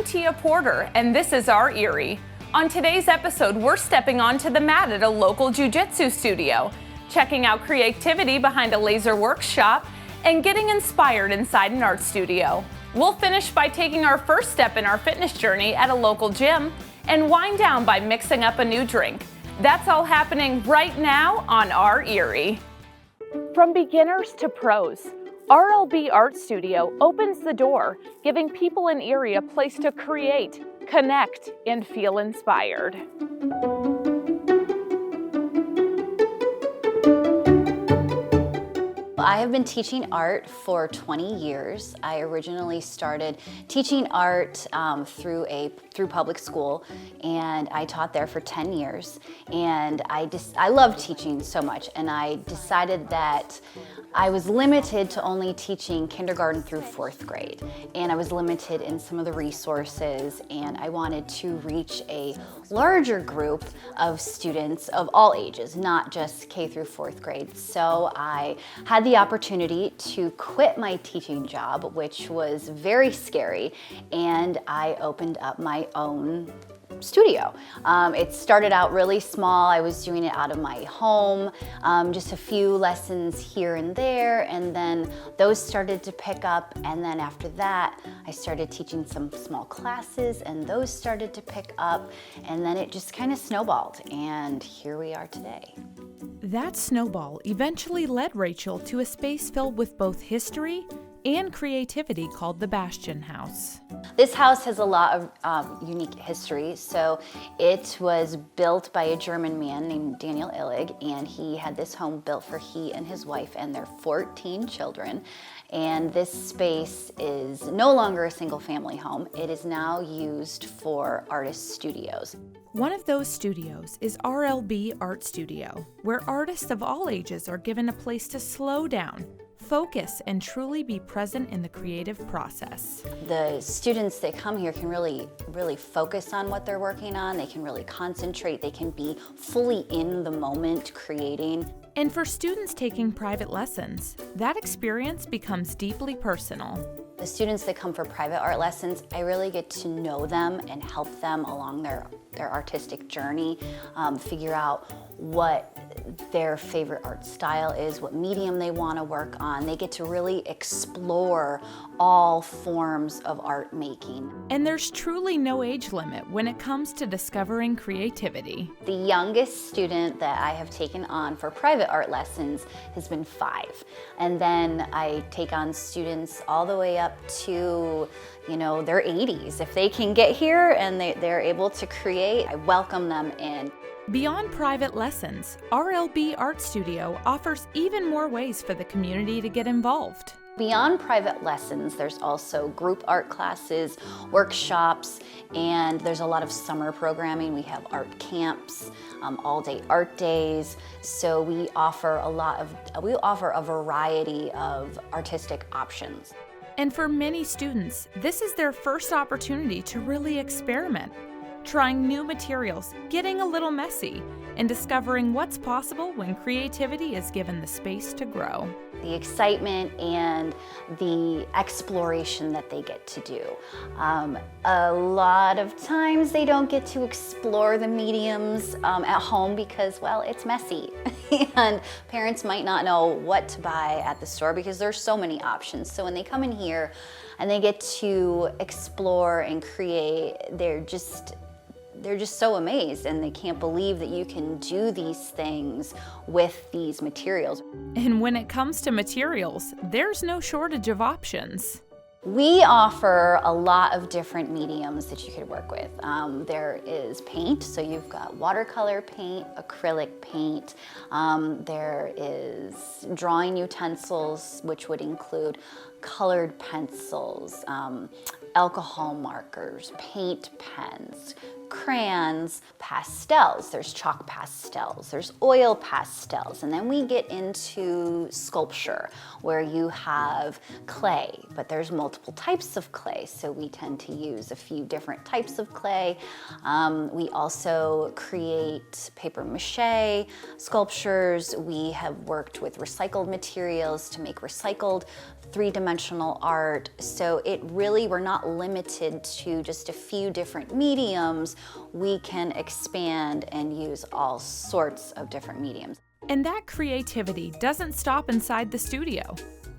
Tia Porter, and this is our Erie. On today's episode, we're stepping onto the mat at a local jiu-jitsu studio, checking out creativity behind a laser workshop, and getting inspired inside an art studio. We'll finish by taking our first step in our fitness journey at a local gym, and wind down by mixing up a new drink. That's all happening right now on our Erie. From beginners to pros, RLB Art Studio opens the door, giving people in Erie a place to create, connect, and feel inspired. I have been teaching art for 20 years. I originally started teaching art through public school, and I taught there for 10 years. And I love teaching so much, and I decided that I was limited to only teaching kindergarten through 4th grade, and I was limited in some of the resources, and I wanted to reach a larger group of students of all ages, not just K through 4th grade. So I had the opportunity to quit my teaching job, which was very scary, and I opened up my own studio. It started out really small. I was doing it out of my home, just a few lessons here and there, and then those started to pick up, and then after that I started teaching some small classes, and those started to pick up, and then it just kind of snowballed, and here we are today. That snowball eventually led Rachel to a space filled with both history and creativity called the Bastion House. This house has a lot of unique history. So it was built by a German man named Daniel Illig, and he had this home built for he and his wife and their 14 children. And this space is no longer a single family home. It is now used for artist studios. One of those studios is RLB Art Studio, where artists of all ages are given a place to slow down, focus, and truly be present in the creative process. The students that come here can really focus on what they're working on. They can really concentrate. They can be fully in the moment creating. And for students taking private lessons, that experience becomes deeply personal. The students that come for private art lessons, I really get to know them and help them along their artistic journey, figure out what their favorite art style is, what medium they want to work on. They get to really explore all forms of art making. And there's truly no age limit when it comes to discovering creativity. The youngest student that I have taken on for private art lessons has been 5. And then I take on students all the way up to, their 80s. If they can get here and they're able to create, I welcome them in. Beyond private lessons, RLB Art Studio offers even more ways for the community to get involved. Beyond private lessons, there's also group art classes, workshops, and there's a lot of summer programming. We have art camps, all-day art days. So we offer a variety of artistic options. And for many students, this is their first opportunity to really experiment, trying new materials, getting a little messy, and discovering what's possible when creativity is given the space to grow. The excitement and the exploration that they get to do. A lot of times they don't get to explore the mediums at home because, well, it's messy. And parents might not know what to buy at the store because there's so many options. So when they come in here and they get to explore and create, they're just so amazed, and they can't believe that you can do these things with these materials. And when it comes to materials, there's no shortage of options. We offer a lot of different mediums that you could work with. There is paint, so you've got watercolor paint, acrylic paint. There is drawing utensils, which would include colored pencils, alcohol markers, paint pens, crayons, pastels. There's chalk pastels, there's oil pastels, and then we get into sculpture where you have clay, but there's multiple types of clay, so we tend to use a few different types of clay. We also create paper mache sculptures. We have worked with recycled materials to make recycled three-dimensional art. So we're not limited to just a few different mediums. We can expand and use all sorts of different mediums. And that creativity doesn't stop inside the studio.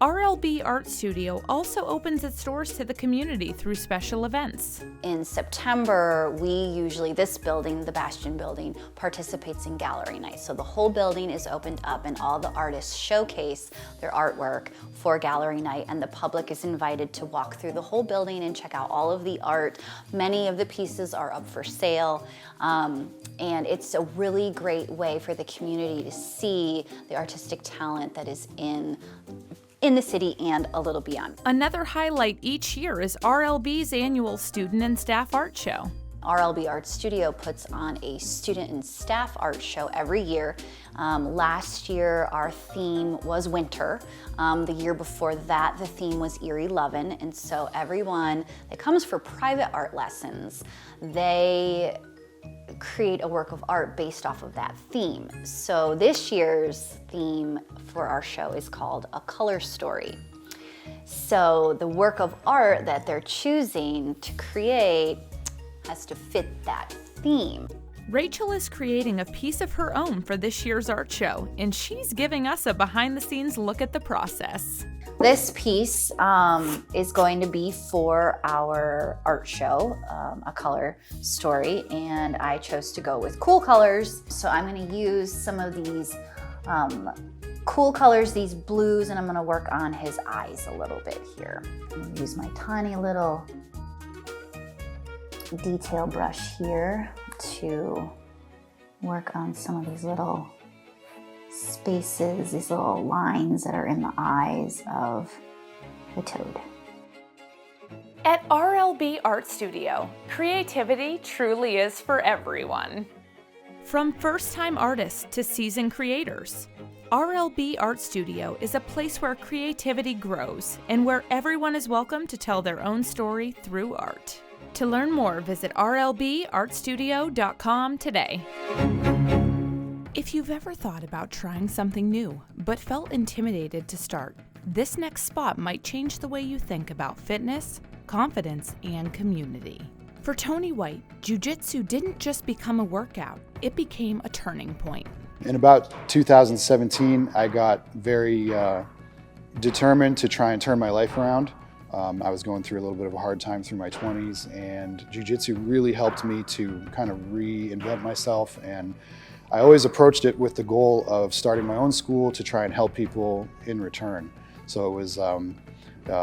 RLB Art Studio also opens its doors to the community through special events. In September, this building, the Bastion building, participates in gallery night. So the whole building is opened up and all the artists showcase their artwork for gallery night, and the public is invited to walk through the whole building and check out all of the art. Many of the pieces are up for sale, and it's a really great way for the community to see the artistic talent that is in the city and a little beyond. Another highlight each year is RLB's annual Student and Staff Art Show. RLB Art Studio puts on a student and staff art show every year. Last year our theme was winter. The year before that the theme was Erie Lovin', and so everyone that comes for private art lessons, they create a work of art based off of that theme. So this year's theme for our show is called A Color Story. So the work of art that they're choosing to create has to fit that theme. Rachel is creating a piece of her own for this year's art show, and she's giving us a behind-the-scenes look at the process. This piece is going to be for our art show, A Color Story, and I chose to go with cool colors. So I'm going to use some of these cool colors, these blues, and I'm going to work on his eyes a little bit here. I'm going to use my tiny little detail brush here to work on some of these little spaces, these little lines that are in the eyes of the toad. At RLB Art Studio, creativity truly is for everyone. From first-time artists to seasoned creators, RLB Art Studio is a place where creativity grows and where everyone is welcome to tell their own story through art. To learn more, visit rlbartstudio.com today. If you've ever thought about trying something new, but felt intimidated to start, this next spot might change the way you think about fitness, confidence, and community. For Tony White, Jiu-Jitsu didn't just become a workout, it became a turning point. In about 2017, I got very determined to try and turn my life around. I was going through a little bit of a hard time through my 20s, and Jiu-Jitsu really helped me to kind of reinvent myself, and I always approached it with the goal of starting my own school to try and help people in return. So it was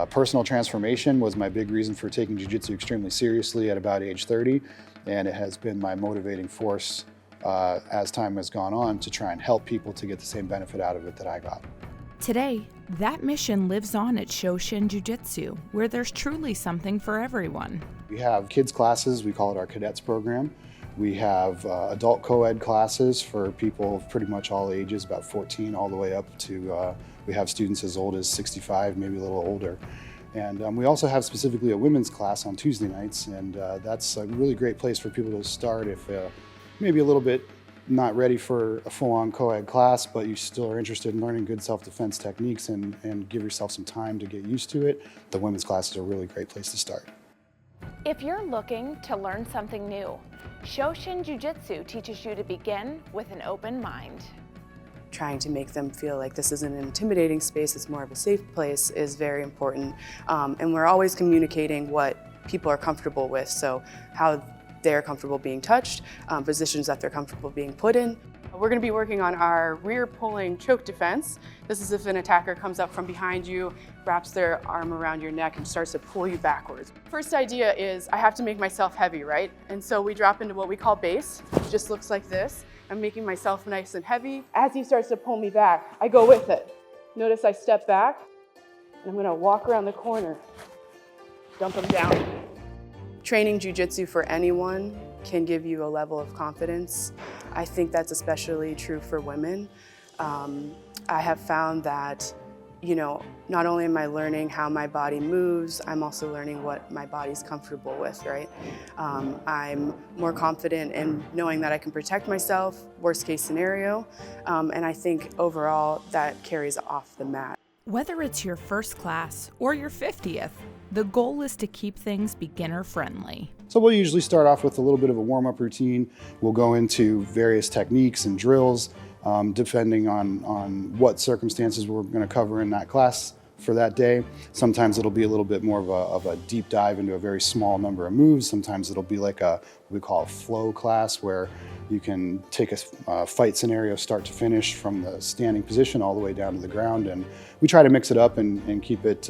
personal transformation was my big reason for taking Jiu-Jitsu extremely seriously at about age 30, and it has been my motivating force as time has gone on to try and help people to get the same benefit out of it that I got. Today, that mission lives on at Shoshin Jiu Jitsu, where there's truly something for everyone. We have kids classes, we call it our cadets program. We have adult co-ed classes for people of pretty much all ages, about 14 all the way up to, we have students as old as 65, maybe a little older. And we also have specifically a women's class on Tuesday nights, and that's a really great place for people to start if maybe a little bit not ready for a full-on co-ed class, but you still are interested in learning good self-defense techniques and give yourself some time to get used to it. The women's class is a really great place to start. If you're looking to learn something new, Shoshin Jiu Jitsu teaches you to begin with an open mind. Trying to make them feel like this isn't an intimidating space, it's more of a safe place is very important. And we're always communicating what people are comfortable with, so how they're comfortable being touched, positions that they're comfortable being put in. We're going to be working on our rear pulling choke defense. This is if an attacker comes up from behind you, wraps their arm around your neck and starts to pull you backwards. First idea is I have to make myself heavy, right? And so we drop into what we call base, which just looks like this. I'm making myself nice and heavy. As he starts to pull me back, I go with it. Notice I step back, and I'm going to walk around the corner, dump him down. Training jiu-jitsu for anyone can give you a level of confidence. I think that's especially true for women. I have found that, you know, not only am I learning how my body moves, I'm also learning what my body's comfortable with, right? I'm more confident in knowing that I can protect myself, worst case scenario, and I think overall that carries off the mat. Whether it's your first class or your 50th, the goal is to keep things beginner friendly. So we'll usually start off with a little bit of a warm-up routine. We'll go into various techniques and drills, depending on what circumstances we're going to cover in that class for that day. Sometimes it'll be a little bit more of a deep dive into a very small number of moves. Sometimes it'll be like what we call a flow class, where you can take a fight scenario start to finish from the standing position all the way down to the ground. And we try to mix it up and keep it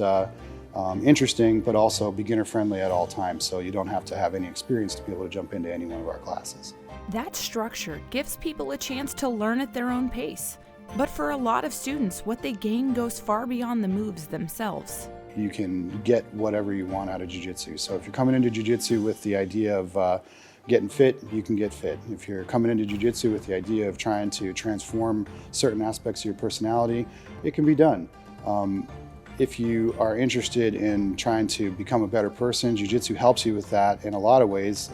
interesting, but also beginner friendly at all times, so you don't have to have any experience to be able to jump into any one of our classes. That structure gives people a chance to learn at their own pace. But for a lot of students, what they gain goes far beyond the moves themselves. You can get whatever you want out of jiu-jitsu. So if you're coming into jiu-jitsu with the idea of getting fit, you can get fit. If you're coming into jiu-jitsu with the idea of trying to transform certain aspects of your personality, it can be done. If you are interested in trying to become a better person, jiu-jitsu helps you with that in a lot of ways.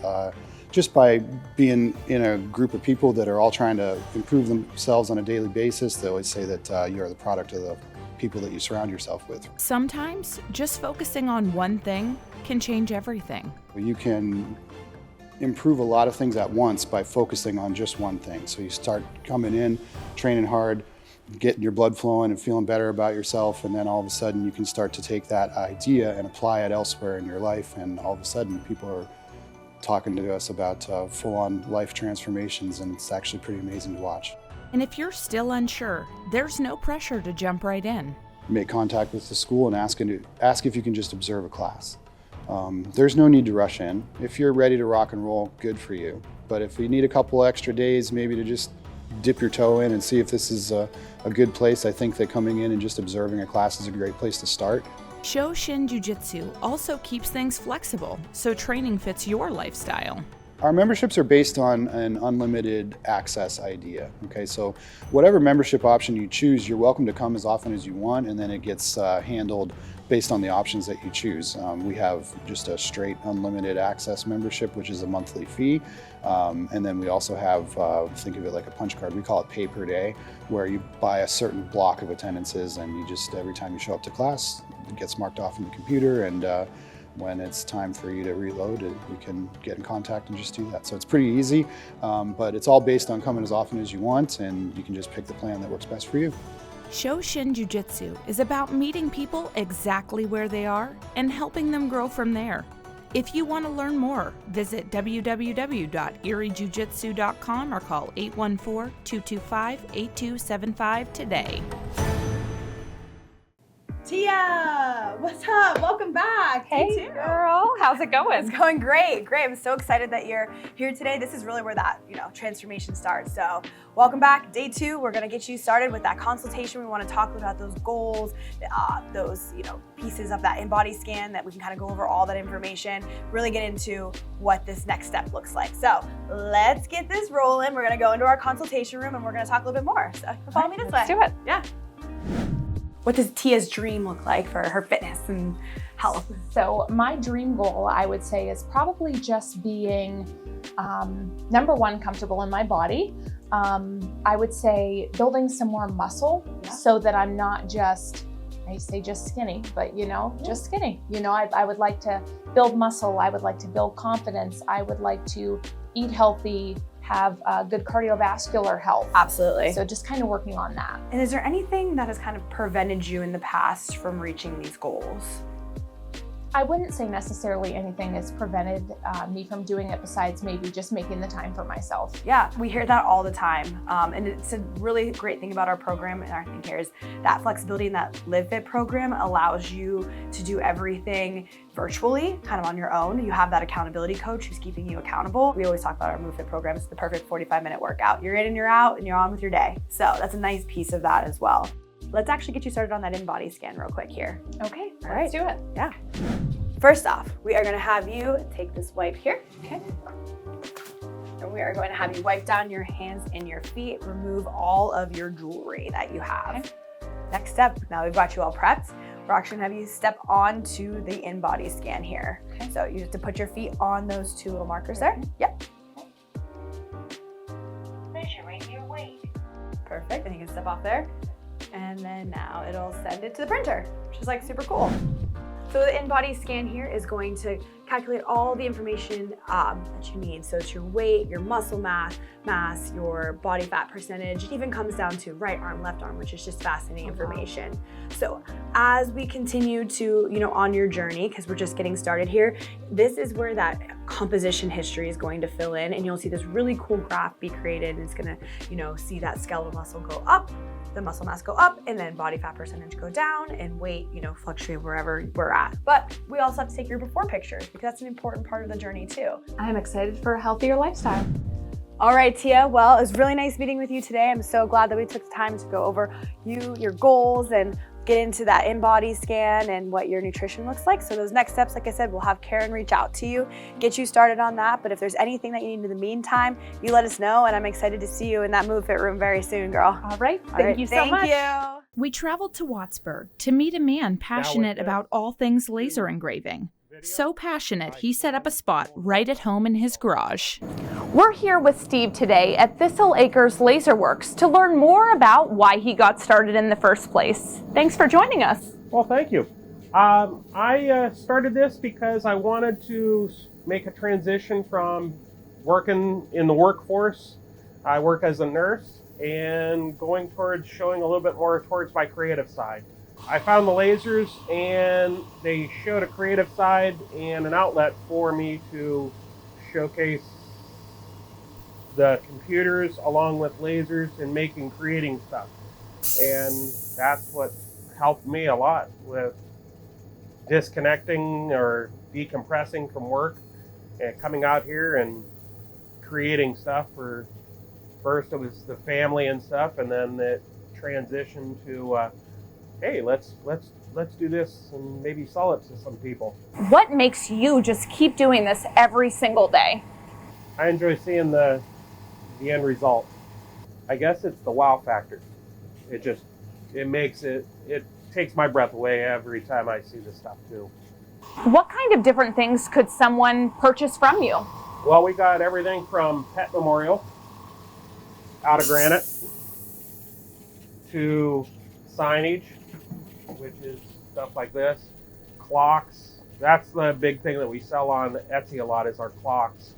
Just by being in a group of people that are all trying to improve themselves on a daily basis. They always say that you are the product of the people that you surround yourself with. Sometimes just focusing on one thing can change everything. You can improve a lot of things at once by focusing on just one thing. So you start coming in, training hard, getting your blood flowing and feeling better about yourself, and then all of a sudden you can start to take that idea and apply it elsewhere in your life, and all of a sudden people are talking to us about full-on life transformations, and it's actually pretty amazing to watch. And if you're still unsure, there's no pressure to jump right in. Make contact with the school and ask if you can just observe a class. There's no need to rush in. If you're ready to rock and roll, good for you. But if you need a couple extra days maybe to just dip your toe in and see if this is a good place, I think that coming in and just observing a class is a great place to start. Shoshin Jiu Jitsu also keeps things flexible, so training fits your lifestyle. Our memberships are based on an unlimited access idea. Okay, so whatever membership option you choose, you're welcome to come as often as you want, and then it gets handled based on the options that you choose. We have just a straight unlimited access membership, which is a monthly fee. And then we also have, think of it like a punch card, we call it pay per day, where you buy a certain block of attendances, and you just, every time you show up to class, it gets marked off in the computer, and when it's time for you to reload it, you can get in contact and just do that. So it's pretty easy, but it's all based on coming as often as you want, and you can just pick the plan that works best for you. Shoshin Jiu Jitsu is about meeting people exactly where they are and helping them grow from there. If you want to learn more, visit www.eriejujitsu.com or call 814-225-8275 today. Tia, what's up? Welcome back. Hey, girl. How's it going? It's going great. Great. I'm so excited that you're here today. This is really where that, transformation starts. So welcome back. Day 2, we're going to get you started with that consultation. We want to talk about those goals, those, pieces of that in-body scan that we can kind of go over all that information, really get into what this next step looks like. So let's get this rolling. We're going to go into our consultation room and we're going to talk a little bit more. So follow me this way. Let's do it. Yeah. What does Tia's dream look like for her fitness and health? So my dream goal, I would say, is probably just being, number one, comfortable in my body. I would say building some more muscle so that I'm not just, I say just skinny, but just skinny. I would like to build muscle. I would like to build confidence. I would like to eat healthy, have good cardiovascular health. Absolutely. So just kind of working on that. And is there anything that has kind of prevented you in the past from reaching these goals? I wouldn't say necessarily anything has prevented me from doing it besides maybe just making the time for myself. Yeah, we hear that all the time. And it's a really great thing about our program, and our thing here is that flexibility in that Live Fit program allows you to do everything virtually, kind of on your own. You have that accountability coach who's keeping you accountable. We always talk about our Move Fit program. It's the perfect 45-minute workout. You're in and you're out and you're on with your day. So that's a nice piece of that as well. Let's actually get you started on that in-body scan real quick here. Okay, All let's do it. Yeah. First off, we are gonna have you take this wipe here. Okay. And we are going to have you wipe down your hands and your feet, remove all of your jewelry that you have. Okay. Next step, now we've got you all prepped. We're actually gonna have you step onto the in-body scan here. Okay. So you have to put your feet on those two little markers there. Yep. Measuring your weight. Perfect, and you can step off there. And then now it'll send it to the printer, which is like super cool. So the in-body scan here is going to calculate all the information that you need. So it's your weight, your muscle mass, your body fat percentage. It even comes down to right arm, left arm, which is just fascinating information. So as we continue to, on your journey, because we're just getting started here, this is where that composition history is going to fill in, and you'll see this really cool graph be created, and it's gonna, see that skeletal muscle go up, the muscle mass go up, and then body fat percentage go down, and weight, fluctuate wherever we're at. But we also have to take your before pictures, because that's an important part of the journey too. I'm excited for a healthier lifestyle. All right, Tia. Well, it was really nice meeting with you today. I'm so glad that we took the time to go over your goals, and get into that in-body scan and what your nutrition looks like. So those next steps, like I said, we'll have Karen reach out to you, get you started on that. But if there's anything that you need in the meantime, you let us know, and I'm excited to see you in that Move Fit room very soon, girl. All right. Thank you so much. Thank you. We traveled to Wattsburg to meet a man passionate about all things laser engraving. So passionate, he set up a spot right at home in his garage. We're here with Steve today at Thisle Acres Laser Works to learn more about why he got started in the first place. Thanks for joining us. Well, thank you. I started this because I wanted to make a transition from working in the workforce. I work as a nurse, and going towards showing a little bit more towards my creative side. I found the lasers, and they showed a creative side and an outlet for me to showcase the computers along with lasers and creating stuff. And that's what helped me a lot with disconnecting or decompressing from work and coming out here and creating stuff. First it was the family and stuff, and then it transitioned to hey, let's do this and maybe sell it to some people. What makes you just keep doing this every single day? I enjoy seeing the end result. I guess it's the wow factor. It takes my breath away every time I see this stuff too. What kind of different things could someone purchase from you? Well, we got everything from pet memorial out of granite to signage, which is stuff like this, clocks. That's the big thing that we sell on Etsy a lot, is our clocks.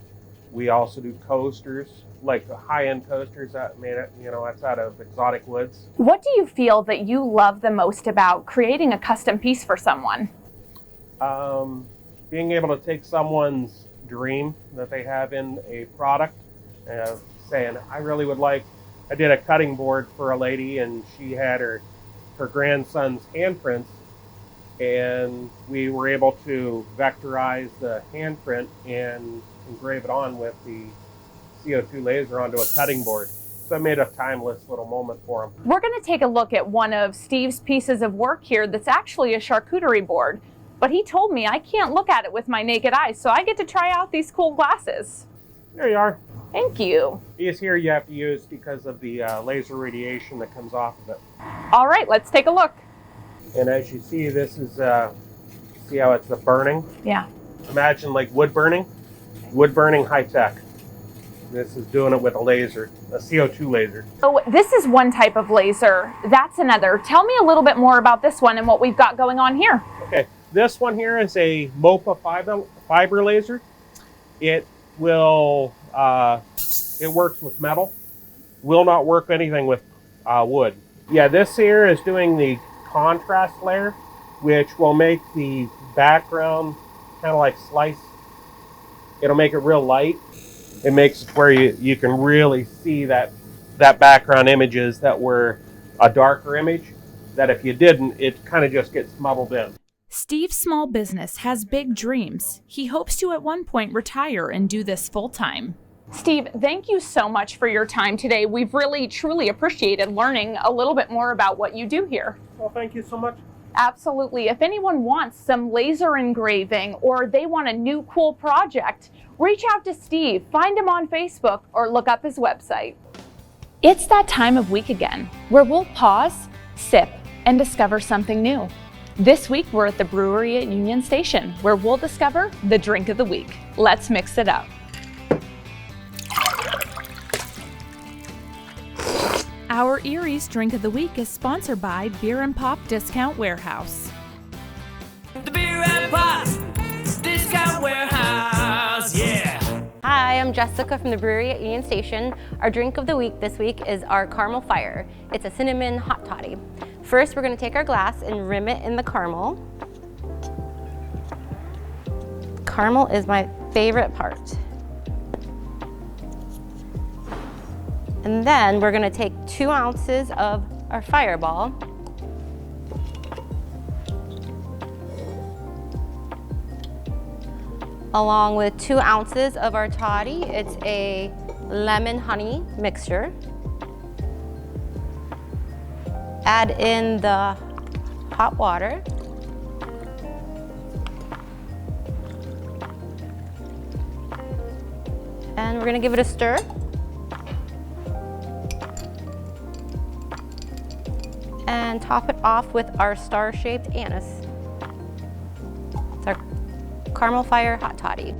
We also do coasters, like the high-end coasters that made it, that's out of exotic woods. What do you feel that you love the most about creating a custom piece for someone? Being able to take someone's dream that they have in a product, saying, I did a cutting board for a lady, and she had her grandson's handprints, and we were able to vectorize the handprint and engrave it on with the CO2 laser onto a cutting board. So it made a timeless little moment for them. We're going to take a look at one of Steve's pieces of work here that's actually a charcuterie board, but he told me I can't look at it with my naked eye, so I get to try out these cool glasses. There you are. Thank you. These here you have to use because of the laser radiation that comes off of it. All right, let's take a look. And as you see, this is, see how it's the burning? Yeah. Imagine like wood burning high tech. This is doing it with a laser, a CO2 laser. So this is one type of laser. That's another. Tell me a little bit more about this one and what we've got going on here. Okay, this one here is a MOPA fiber laser. It will, it works with metal. Will not work anything with wood. Yeah, this here is doing the contrast layer, which will make the background kind of like slice. It'll make it real light. It makes it where you can really see that background images that were a darker image, that if you didn't, it kind of just gets muddled in. Steve's small business has big dreams. He hopes to at one point retire and do this full time. Steve, thank you so much for your time today. We've really, truly appreciated learning a little bit more about what you do here. Well, thank you so much. Absolutely. If anyone wants some laser engraving or they want a new cool project, reach out to Steve, find him on Facebook, or look up his website. It's that time of week again, where we'll pause, sip, and discover something new. This week, we're at the Brewerie at Union Station, where we'll discover the drink of the week. Let's mix it up. Our Erie's Drink of the Week is sponsored by Beer and Pop Discount Warehouse. The Beer and Pop Discount Warehouse, yeah! Hi, I'm Jessica from the Brewerie at Union Station. Our drink of the week this week is our Caramel Fire. It's a cinnamon hot toddy. First, we're going to take our glass and rim it in the caramel. Caramel is my favorite part. And then we're going to take 2 ounces of our Fireball. Along with 2 ounces of our toddy. It's a lemon honey mixture. Add in the hot water. And we're gonna give it a stir. And top it off with our star-shaped anise. It's our Caramel Fire Hot Toddy.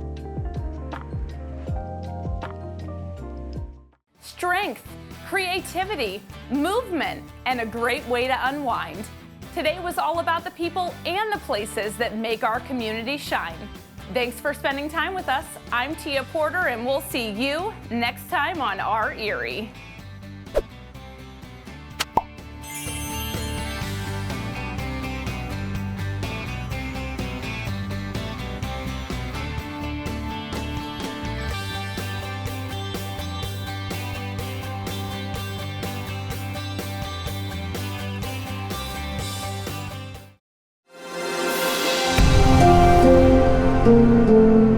Strength, creativity, movement, and a great way to unwind. Today was all about the people and the places that make our community shine. Thanks for spending time with us. I'm Tia Porter, and we'll see you next time on Our Erie. Thank you.